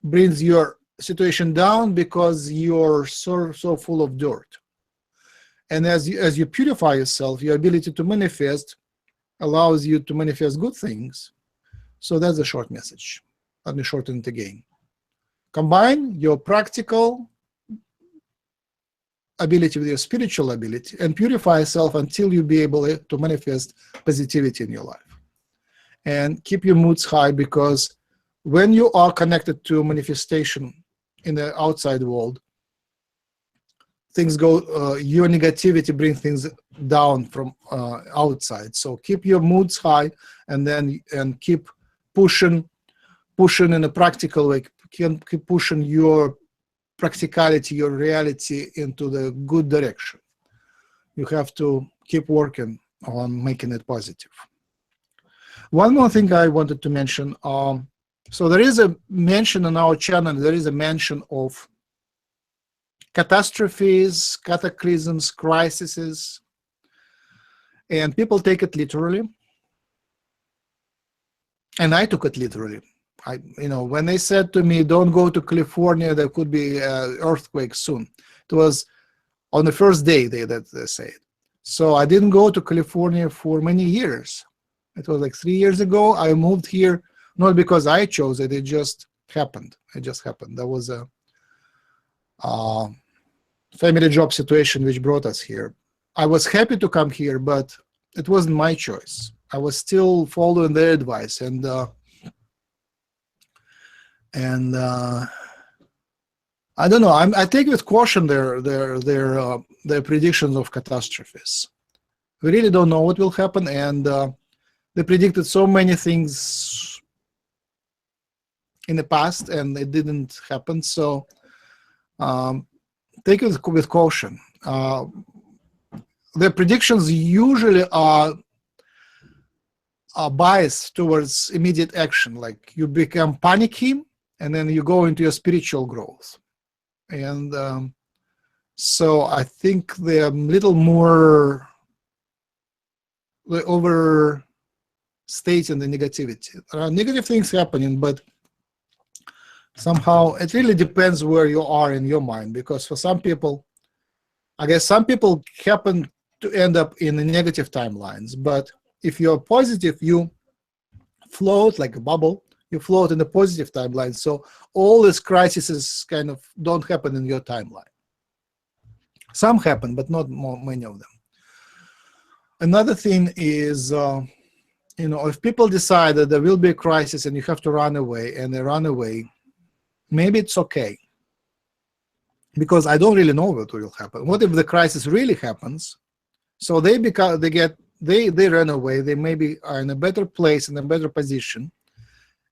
brings your situation down because you're so full of dirt. And as you purify yourself, your ability to manifest allows you to manifest good things. So that's a short message. Let me shorten it again. Combine your practical ability with your spiritual ability and purify yourself until you be able to manifest positivity in your life. And keep your moods high, because when you are connected to manifestation in the outside world, things go, your negativity brings things down from outside. So keep your moods high, and keep pushing in a practical way. Keep pushing your practicality, your reality into the good direction. You have to keep working on making it positive. One more thing I wanted to mention. So there is a mention on our channel, there is a mention of catastrophes, cataclysms, crises, and people take it literally. And I took it literally. When they said to me, don't go to California, there could be an earthquake soon. It was on the first day that they said. So I didn't go to California for many years. It was like 3 years ago. I moved here, not because I chose it, it just happened. It just happened. There was a family job situation which brought us here. I was happy to come here, but it wasn't my choice. I was still following their advice, and I don't know. I take with caution their predictions of catastrophes. We really don't know what will happen, and they predicted so many things in the past, and it didn't happen. So take it with caution. The predictions usually are biased towards immediate action, like you become panicky, and then you go into your spiritual growth. And so I think they're a little more, they overstating the negativity. There are negative things happening, but somehow it really depends where you are in your mind, because for some people, I guess some people happen to end up in the negative timelines, but if you're positive, you float like a bubble. You float in the positive timeline. So all these crises kind of don't happen in your timeline. Some happen, but not many of them. Another thing is, if people decide that there will be a crisis and you have to run away, and they run away, maybe it's okay. Because I don't really know what will happen. What if the crisis really happens? So they run away. They maybe are in a better place, in a better position,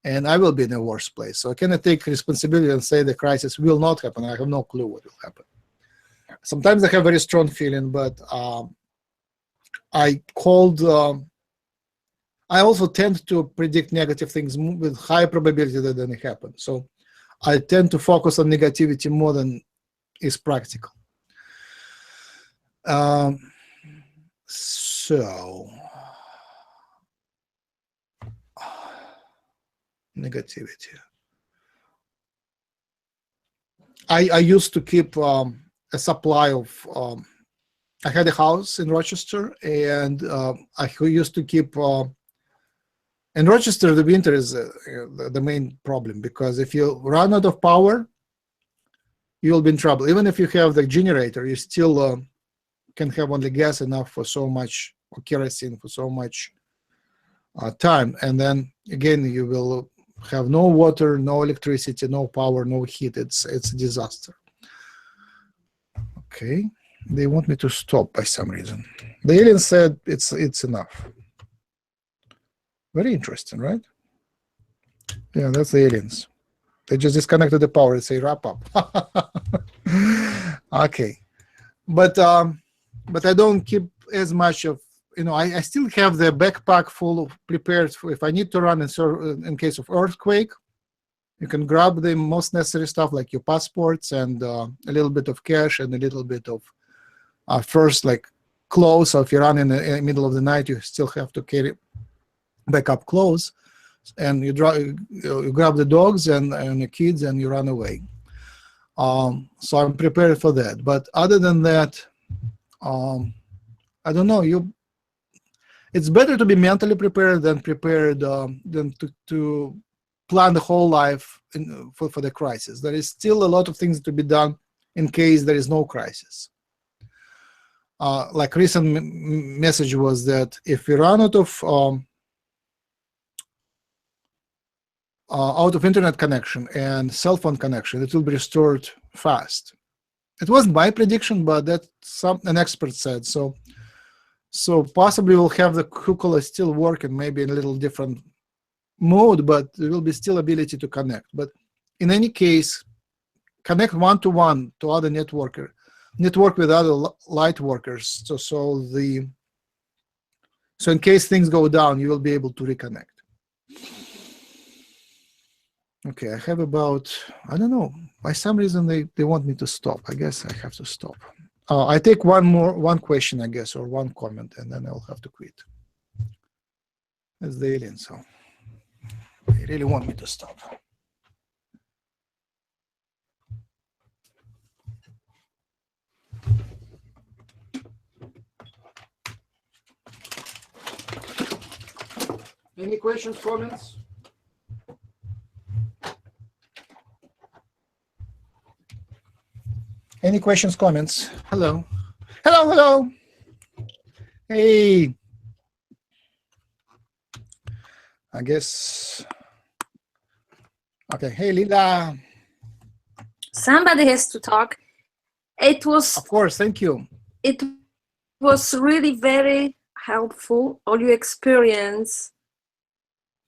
and I will be in a worse place. So I cannot take responsibility and say the crisis will not happen. I have no clue what will happen. Sometimes I have a very strong feeling, but I also tend to predict negative things with high probability that they happen. So I tend to focus on negativity more than is practical. So negativity. I used to keep a supply of. I had a house in Rochester, and I used to keep. In Rochester, the winter is the main problem, because if you run out of power, you'll be in trouble. Even if you have the generator, you still can have only gas enough for so much, or kerosene for so much time. And then again, you will have no water, no electricity, no power, no heat. It's a disaster. Okay, they want me to stop by some reason. The alien said it's enough. Very interesting, right? Yeah, that's the aliens. They just disconnected the power and say wrap up. Okay, but I don't keep as much of, I still have the backpack full of prepared for if I need to run in case of earthquake. You can grab the most necessary stuff like your passports and a little bit of cash and a little bit of first like clothes. So if you run in the middle of the night, you still have to carry backup clothes, and you grab the dogs and the kids and you run away. So I'm prepared for that. But other than that, I don't know. It's better to be mentally prepared than to plan the whole life for the crisis. There is still a lot of things to be done in case there is no crisis. Like recent message was that if we run out of internet connection and cell phone connection, it will be restored fast. It wasn't my prediction, but that's an expert said. So possibly we'll have the Hucolo still working, maybe in a little different mode, but there will be still ability to connect. But in any case, connect one-to-one to other network with other light workers. So in case things go down, you will be able to reconnect. Okay, I have about, I don't know, by some reason they want me to stop. I guess I have to stop. I take one question, I guess, or one comment, and then I'll have to quit. That's the alien, so they really want me to stop. Any questions, comments? Any questions, comments? Hello. Hello, hello. Hey. I guess. Okay. Hey, Linda. Somebody has to talk. It was. Of course. Thank you. It was really very helpful, all your experience,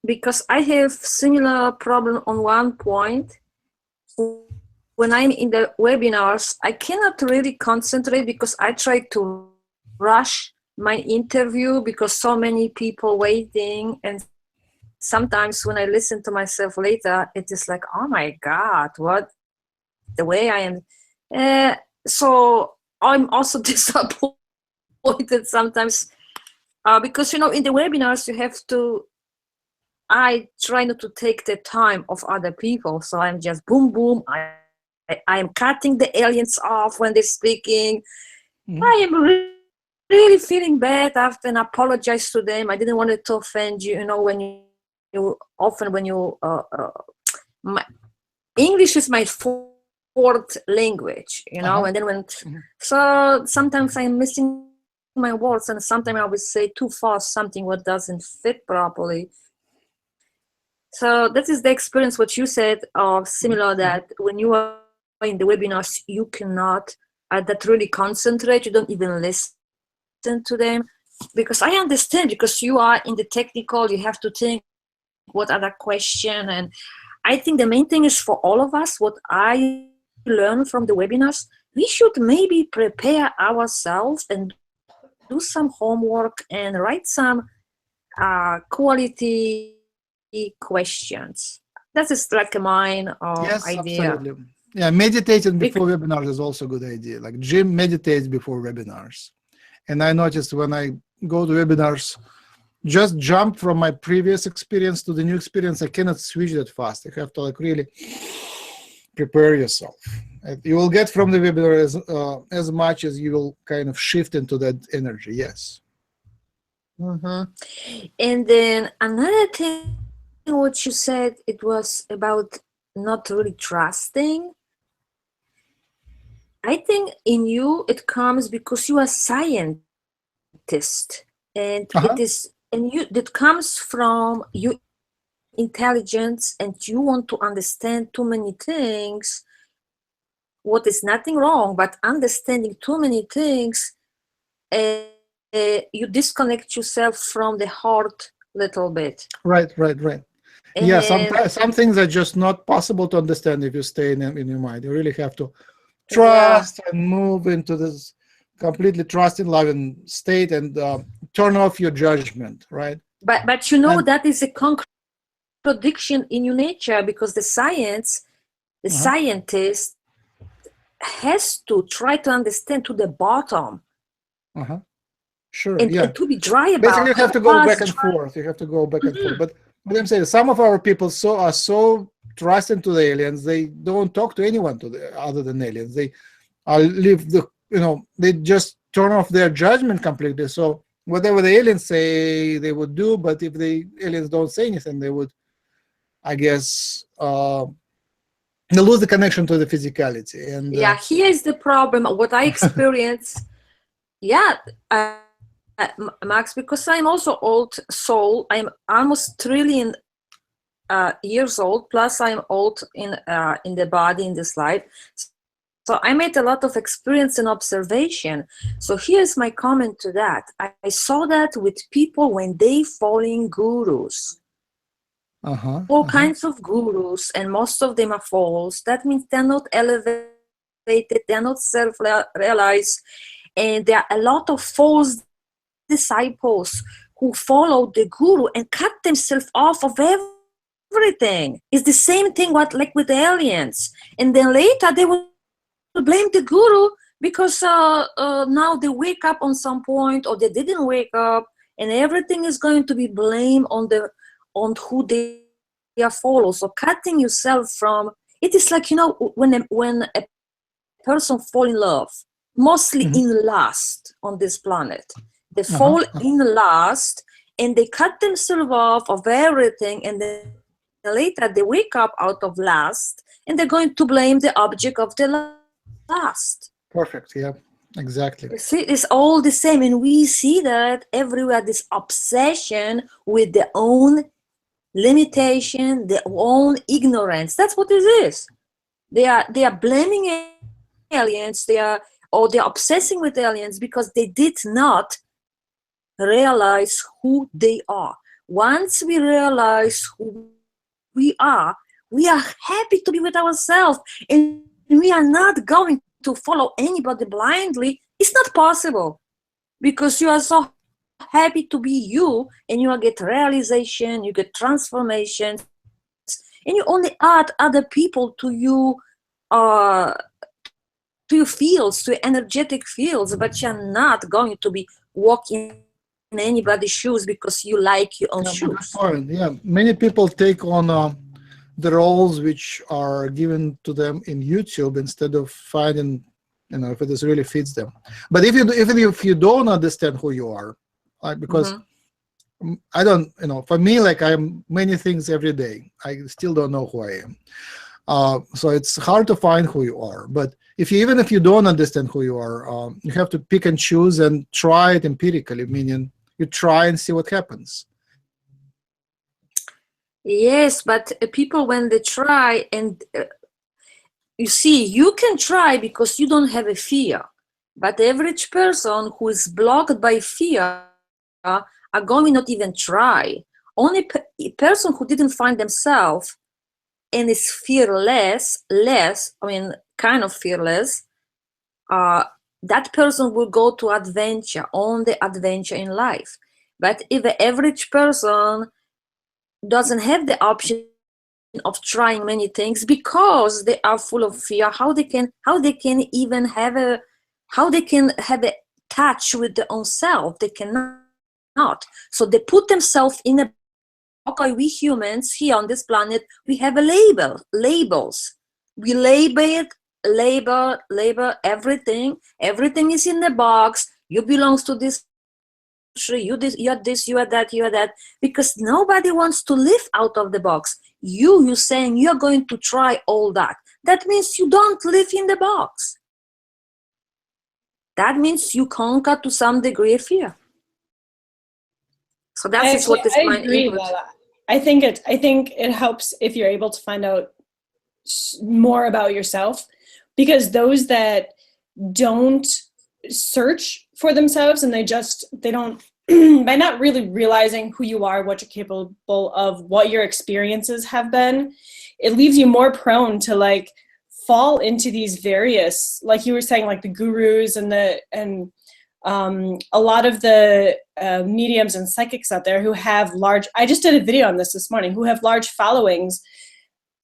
because I have similar problem on one point. When I'm in the webinars, I cannot really concentrate because I try to rush my interview because so many people waiting. And sometimes when I listen to myself later, it is like, oh my God, what the way I am. So I'm also disappointed sometimes because, in the webinars, you have to, I try not to take the time of other people. So I'm just boom, boom. I'm cutting the aliens off when they're speaking. Mm-hmm. I am really feeling bad after and apologize to them. I didn't want to offend you, when often when you English is my fourth language, you know, and then so sometimes I'm missing my words, and sometimes I will say too fast something what doesn't fit properly. So that is the experience what you said, similar, that when you are in the webinars, you cannot that really concentrate, you don't even listen to them, because I understand, because you are in the technical, you have to think what other question. And I think the main thing is for all of us, what I learned from the webinars, we should maybe prepare ourselves and do some homework and write some quality questions. That is like mine Yes, idea. absolutely. Yeah, meditating before webinars is also a good idea. Like Jim meditates before webinars. And I noticed when I go to webinars, just jump from my previous experience to the new experience, I cannot switch that fast. You have to like really prepare yourself. You will get from the webinar as much as you will kind of shift into that energy. Yes. And then another thing, what you said, it was about not really trusting. I think in you it comes because you are a scientist, and it is, and you, that comes from your intelligence, and you want to understand too many things. What is nothing wrong, but understanding too many things, you disconnect yourself from the heart a little bit. Right. Yeah, sometimes some things are just not possible to understand if you stay in your mind. You really have to trust and move into this completely trusting, loving state, and turn off your judgment, right? But you know, that is a contradiction in your nature, because the scientist has to try to understand to the bottom. Sure. And to be dry about basically, you have to go back and forth. You have to go back and forth. But what I'm saying, some of our people are so trusting to the aliens, they don't talk to anyone other than aliens. They live they just turn off their judgment completely. So whatever the aliens say, they would do. But if the aliens don't say anything, they would, I guess, they lose the connection to the physicality. And here is the problem. What I experience, Max, because I'm also old soul. I'm almost trillion years old. Plus, I'm old in the body, in this life. So I made a lot of experience and observation. So here's my comment to that. I saw that with people when they following gurus. All kinds of gurus, and most of them are false. That means they're not elevated, they're not self-realized, and there are a lot of false disciples who follow the guru and cut themselves off of everything. It's the same thing like with the aliens. And then later they will blame the guru because now they wake up on some point, or they didn't wake up, and everything is going to be blamed on who they are follow. So cutting yourself from it is like, when a person fall in love, mostly in lust on this planet. They fall in lust and they cut themselves off of everything, and then later they wake up out of lust and they're going to blame the object of the lust. Perfect. Yeah, exactly. You see, it's all the same, and we see that everywhere, this obsession with their own limitation, their own ignorance. That's what it is. They are blaming aliens, they're obsessing with aliens because they did not realize who they are. Once we realize who we are happy to be with ourselves, and we are not going to follow anybody blindly. It's not possible, because you are so happy to be you, and you get realization, you get transformations, and you only add other people to you, to your fields, to your energetic fields, but you're not going to be walking in anybody's shoes because you like your own shoes. Yeah, many people take on the roles which are given to them in YouTube instead of finding, if it really fits them. But even if you don't understand who you are, because I don't, for me, like I'm many things every day. I still don't know who I am. So it's hard to find who you are. But even if you don't understand who you are, you have to pick and choose and try it empirically, meaning you try and see what happens. Yes, but people, when they try, and you see, you can try because you don't have a fear. But the average person who is blocked by fear are going not even try. Only person who didn't find themselves and is fearless, kind of fearless, that person will go to adventure, on the adventure in life. But if the average person doesn't have the option of trying many things because they are full of fear, how they can even have a touch with their own self? They cannot. So they put themselves in a, okay, we humans here on this planet, we have a labels. We label everything. Everything is in the box. You belong to this country, you are this, you are that, because nobody wants to live out of the box. You're saying you're going to try all that. That means you don't live in the box. That means you conquer to some degree of fear. So that's what is my input. I think it helps if you're able to find out more about yourself, because those that don't search for themselves and they don't by not really realizing who you are, what you're capable of, what your experiences have been, it leaves you more prone to like fall into these various, like you were saying, like the gurus and a lot of the mediums and psychics out there who have large, I just did a video on this morning, who have large followings,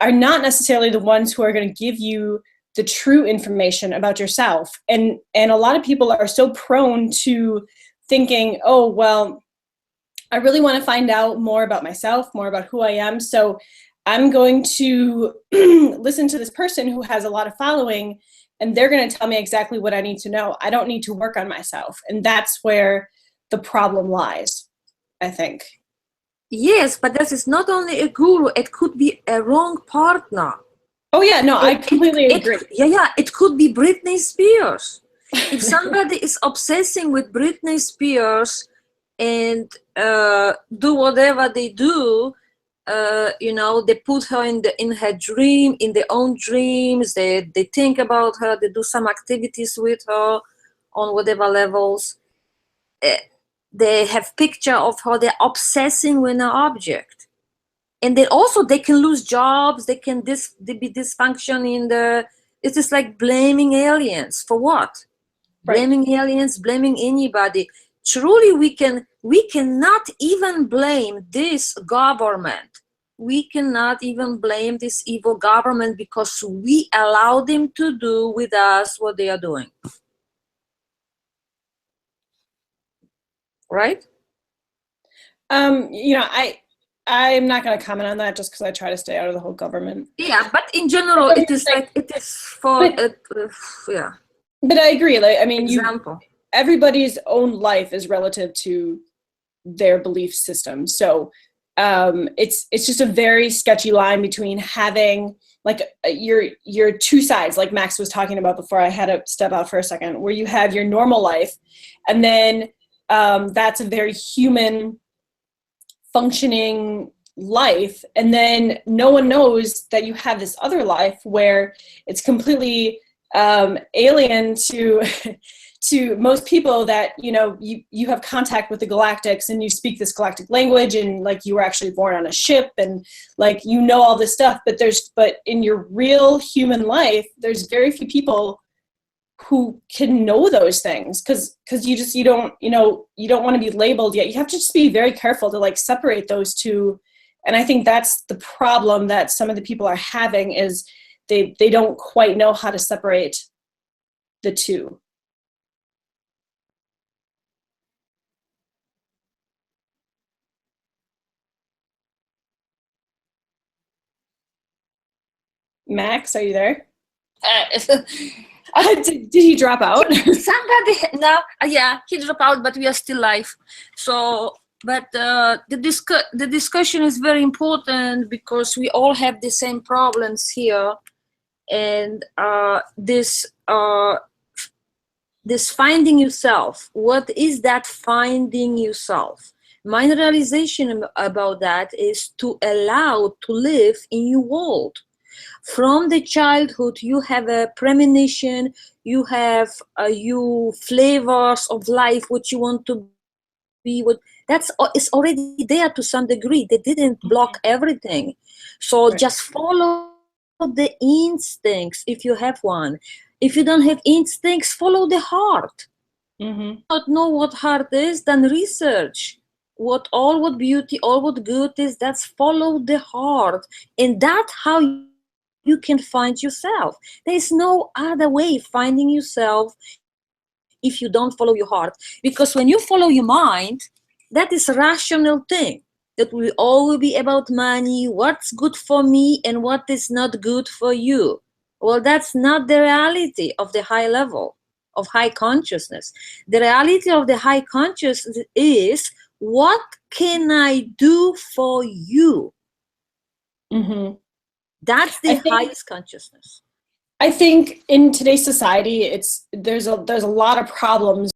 are not necessarily the ones who are going to give you the true information about yourself. And a lot of people are so prone to thinking, oh, well, I really want to find out more about myself, more about who I am. So I'm going to listen to this person who has a lot of following, and they're going to tell me exactly what I need to know. I don't need to work on myself. And that's where the problem lies, I think. Yes, but this is not only a guru, it could be a wrong partner. Oh yeah, no, I completely agree. It could be Britney Spears. If somebody is obsessing with Britney Spears and do whatever they do, they put her in her dream, in their own dreams, they think about her, they do some activities with her on whatever levels. They have picture of her, they're obsessing with an object. And then also they can lose jobs, they can be dysfunction in the, it is like blaming aliens. For what? Right. Blaming aliens, blaming anybody. Truly, we cannot even blame this government. We cannot even blame this evil government because we allow them to do with us what they are doing. Right? I'm not going to comment on that just because I try to stay out of the whole government. Yeah, but in general, it is for yeah. But I agree. Like, I mean, everybody's own life is relative to their belief system. So it's just a very sketchy line between having like your two sides, like Max was talking about before I had to step out for a second, where you have your normal life, and then that's a very human functioning life, and then no one knows that you have this other life where it's completely alien to most people, that you have contact with the galactics and you speak this galactic language, and like you were actually born on a ship, and like all this stuff, but in your real human life there's very few people who can know those things, because you don't want to be labeled yet. You have to just be very careful to like separate those two. And I think that's the problem that some of the people are having, is they don't quite know how to separate the two. Max, are you there? Did he drop out? Somebody, no, yeah, he dropped out, but we are still live. So But the discussion is very important because we all have the same problems here, and this finding yourself. What is that finding yourself? My realization about that is to allow to live in your world. From the childhood, you have a premonition, you have you flavors of life, what you want to be, what it's already there to some degree. They didn't block everything. So Right. just follow the instincts if you have one. If you don't have instincts, follow the heart. Not know what heart is, then research what beauty, all what good is. That's follow the heart, and that's how you can find yourself. There is no other way finding yourself if you don't follow your heart. Because when you follow your mind, that is a rational thing. That will always be about money, what's good for me and what is not good for you. Well, that's not the reality of the high level of high consciousness. The reality of the high consciousness is, what can I do for you? That's the highest consciousness. I think in today's society, there's a lot of problems